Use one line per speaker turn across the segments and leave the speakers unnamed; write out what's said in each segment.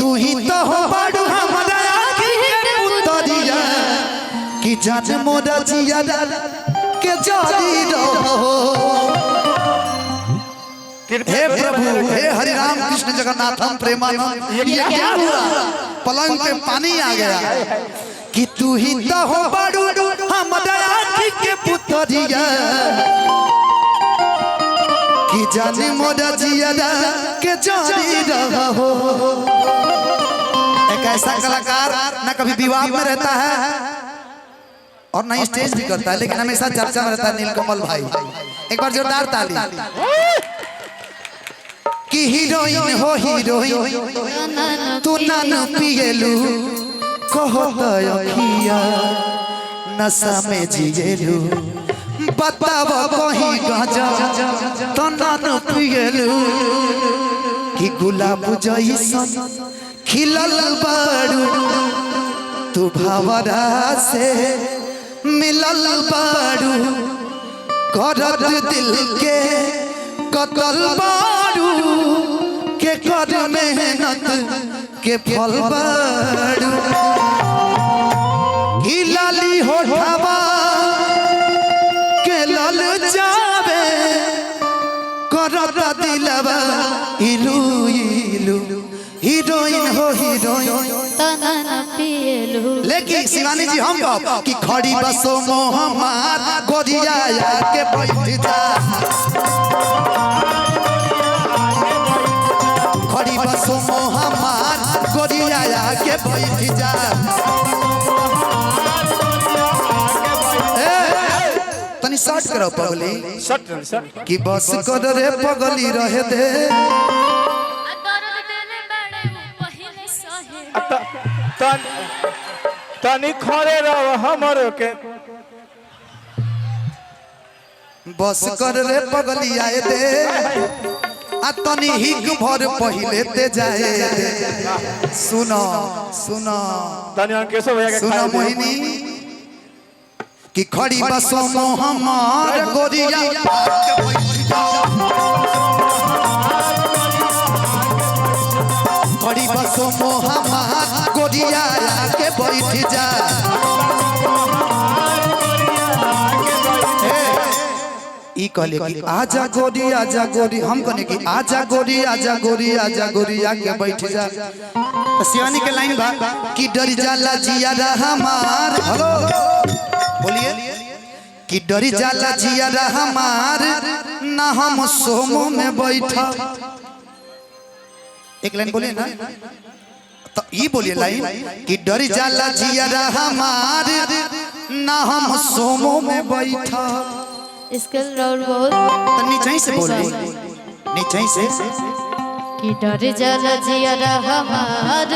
तू ही तो हो बड़ू हमारा पुतरिया कि जान मोरा जिया के जारी रहो। हे प्रभु हे हरि राम कृष्ण जगन्नाथम प्रेमानंद। ये क्या हुआ? पलंग पे पानी आ गया कि तू ही तो हो बड़ू हमारा के पुतरिया कि जाने मोरा जिया के जारी रहो। एक ऐसा कलाकार न कभी विवाद में रहता है और न स्टेज भी करता है, लेकिन हमेशा चर्चा में रहता है, नीलकमल भाई। एक बार जोरदार ताली। कि हीरोइन हो हीरोइन तू ना पिएलू कहो अखिया नशा में जिएलू बताव कहीं गाजा तो ना पिएलू कि गुलाब जैसन खिलल बारू तू भवरा से मिलल बारू करत दिल के कतल बारू के कर मेहनत के फल बारू लाली होठवा के लल जावे करत दिलवा इलू इलू हीरोइन हो हीरोइन
तना न पिएलू।
लेकिन शिवानी जी हम कहो कि खड़ी बसो मोहम्मद गोरिया के बैठ जा खड़ी बसो मोहम्मद गोरिया के बैठ जा। तनी शॉर्ट करो पगली शॉर्ट कि बस कर रे पगली रहे दे
तनी खड़े रहो हमरो के
बस कर रे पगली आए दे आ तनी हिक भर पहिले ते जाए दे। सुनो सुनो
तनी अंकेशो भैया के
सुनो मोहिनी कि खड़ी बसो मोहम्मद गोरिया खड़ी बसो मोहम्मद गोरिया के बैठ जा। ई कहले कि आजा गोरी हम कहने कि आजा गोरी आजा गोरी आके बैठ जा। शिवानी के लाइन बा कि डर जाला जिया हमार। हेलो बोलिए कि डर जाला जिया हमार ना हम सोमो में बैठा। एक लाइन बोलिए ना तो ई बोलिए लाइन कि डर जाला जिया हमार ना हम सोमो में बैठा।
इसके रोल बहुत
तो नीचे से बोलिए नीचे से
कि डर जाला जिया हमार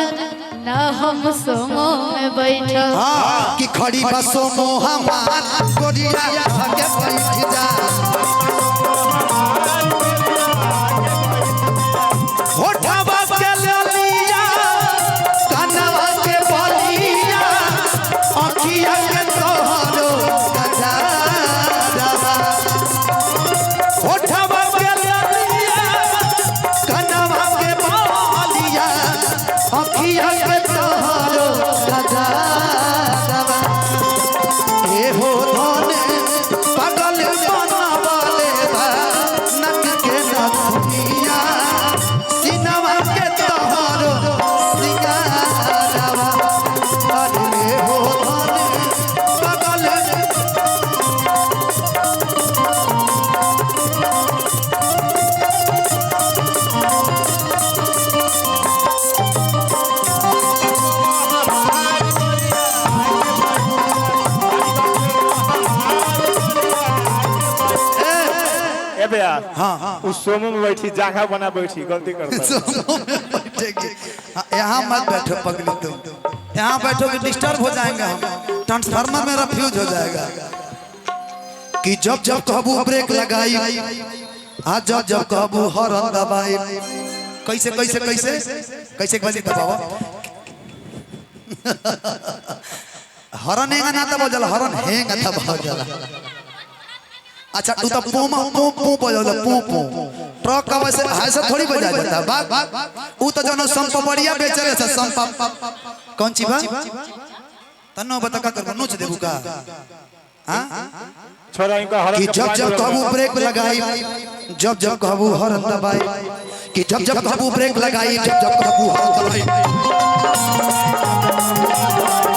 ना हम सोमो में बैठा।
हाँ कि खड़ी बसो मोहम्मद गोरिया के बैठ जा। होठवा के ललिया कनवा के बलिया अखिया के तोहरो गजरा होठवा के ललिया कनवा के बलिया अखिया के तोहरो गजरा ए हो धने पागल बनावले बा नक के नथिया सिनवा के तोहरो सिंगारवा अरे हो धने पागल
हाँ उस सोमो में बैठी जागा बना बैठी गलती करता
यहाँ मत बैठो पगली तुम यहाँ बैठोगे डिस्टर्ब हो जाएंगे हम ट्रांसफार्मर में रिफ्यूज हो जाएगा। कि जब जब कहबू ब्रेक लगाई हाँ जब जब कहबू हॉर्न दबाई कैसे कैसे कैसे कैसे बजे दबावा हॉर्न हैंगा ना तब जला हॉर्न हैंगा तब हो जाला। अच्छा तू तो पू पू पू बजाओ पू पू ट्रक का वैसे ऐसा थोड़ी बजा देता बात ऊ तो जनो संपपड़िया बेचले से संप कौन ची बा तन्नो बता का करबो नोच देबू का हां
छोरा इनका हरत
कि जब जब कहबू ब्रेक लगाई जब जब कहबू हरन दबाई कि जब जब कहबू ब्रेक लगाई जब जब कहबू हरन दबाई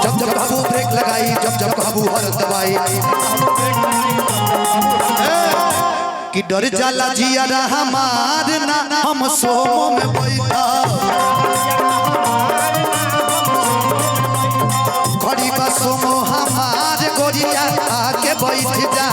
जब जब कहबू ब्रेक लगाई जब जब कहबू हरन दबाई कि डर जाला जिया हमार ना हम सोमो में बैठा खड़ी बा सोमो हमार गोरिया आके बैठ जा